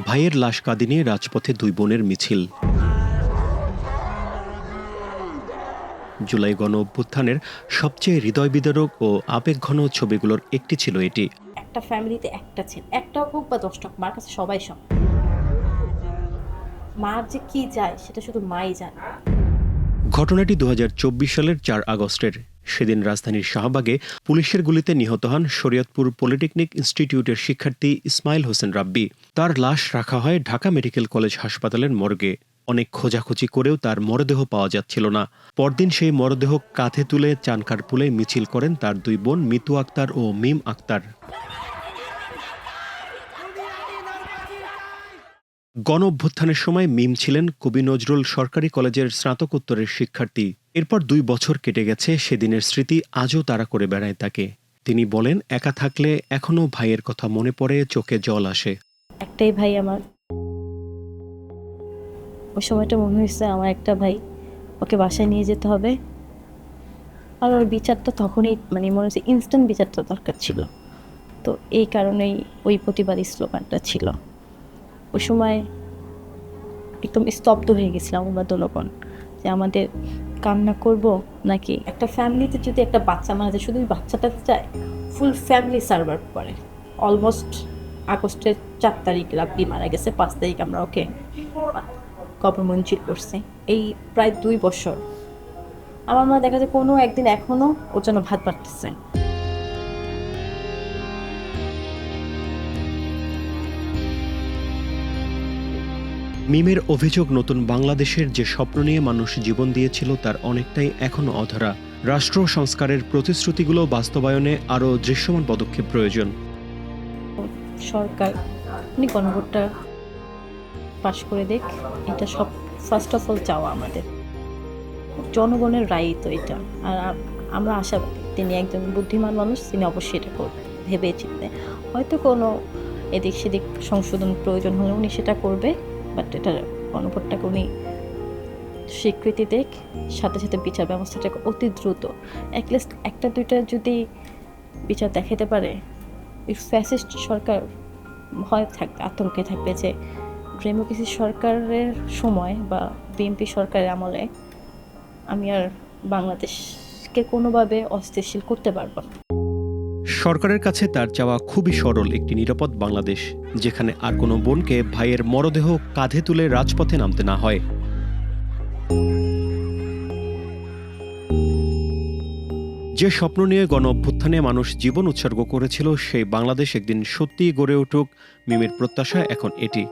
ভাইয়ের লাশ কাঁধে নিয়ে রাজপথে দুই বোনের মিছিল। জুলাই গণ অভ্যুত্থানের সবচেয়ে হৃদয়বিদারক ও আবেগঘন ছবিগুলোর একটি ছিল এটি। একটা ফ্যামিলিতে একটা ছেলে, একটা হোক বা 10টা হোক, মার কাছে সবাই সব। মার যে কি যায় সেটা শুধু মাই জানে। ঘটনাটি 2024 সালের 4 আগস্টের। সেদিন রাজধানীর শাহবাগে পুলিশের গুলিতে নিহত হন শরীয়তপুর পলিটেকনিক ইনস্টিটিউটের শিক্ষার্থী ইসমাইল হোসেন রাব্বি। তার লাশ রাখা হয় ঢাকা মেডিকেল কলেজ হাসপাতালের মর্গে। অনেক খোঁজাখুঁজি করেও তার মরদেহ পাওয়া যাচ্ছিল না। পরদিন সেই মরদেহ কাঁধে তুলে চানখারপুলে মিছিল করেন তার দুই বোন মিতু আক্তার ও মিম আক্তার। গণ অভ্যুত্থানের সময় মিম ছিলেন কবি নজরুল সরকারি কলেজের স্নাতকোত্তরের শিক্ষার্থী। এরপর 2 বছর কেটে গেছে, সেদিনের স্মৃতি আজও তাড়া করে বেড়ায় তাকে। তিনি বলেন, একা থাকলে এখনো ভাইয়ের কথা মনে পড়ে, চোখে জল আসে। একটাই ভাই আমার। ওই সময়টা মনে হয়েছে আমার একটা ভাই, ওকে বাসায় নিয়ে যেতে হবে। আর ওর বিচারটা তখনই মনে হচ্ছে ইনস্ট্যান্ট বিচারটা দরকার ছিল। তো এই কারণেই ওই প্রতিবাদী স্লোগানটা ছিল। ওই সময় একদম স্তব্ধ হয়ে গেছিলাম আমরা দোলগণ, যে আমাদের কান্না করব নাকি। একটা ফ্যামিলিতে যদি একটা বাচ্চা মারা যায়, শুধু ওই বাচ্চাটা চায়, ফুল ফ্যামিলি সার্ভাইভ করে। অলমোস্ট আগস্টের 4 তারিখ রাব্বি মারা গেছে, 5 তারিখ আমরা ওকে কবর মঞ্জিল করছি। এই প্রায় 2 বছর আমার মা দেখা যায় কোনো একদিন এখনো ওর জন্য ভাত বাড়তেছে। মিমের অভিযোগ, নতুন বাংলাদেশের যে স্বপ্ন নিয়ে মানুষ জীবন দিয়েছিল তার অনেকটাই এখনো অধরা। রাষ্ট্র সংস্কারের প্রতিশ্রুতিগুলো বাস্তবায়নে আরও দৃশ্যমান পদক্ষেপ প্রয়োজন। সরকার গণভোটটা পাশ করে দেখ, এটা সব ফার্স্ট অফ অল চাওয়া আমাদের। জনগণের রায় তো এটা। আর আমরা আশাবাদী তিনি একজন বুদ্ধিমান মানুষ, তিনি অবশ্যই এটা করবেন ভেবে চিন্তে। হয়তো কোনো এদিক সেদিক সংশোধন প্রয়োজন হলে উনি সেটা করবে, বাট এটা গণভোটটাকে উনি স্বীকৃতি দেখ, সাথে সাথে বিচার ব্যবস্থাটাকে অতি দ্রুত, অ্যাটলিস্ট একটা দুইটা যদি বিচার দেখাতে পারে, এই ফ্যাসিস্ট সরকার ভয় থাকবে, আতঙ্কে থাকবে যে ডেমোক্রেসি সরকারের সময় বা বিএনপি সরকারের আমলে আমি আর বাংলাদেশকে কোনোভাবে অস্থিতিশীল করতে পারবো না। সরকারের কাছে তার চাওয়া খুবই সরল, একটি নিরাপদ বাংলাদেশ, যেখানে আর কোনো বোনকে ভাইয়ের মরদেহ কাঁধে তুলে রাজপথে নামতে না হয়। যে স্বপ্ন নিয়ে গণ অভ্যুত্থানে মানুষ জীবন উৎসর্গ করেছিল, সেই বাংলাদেশ একদিন সত্যিই গড়ে উঠুক। মিমের প্রত্যাশা এখন এটি।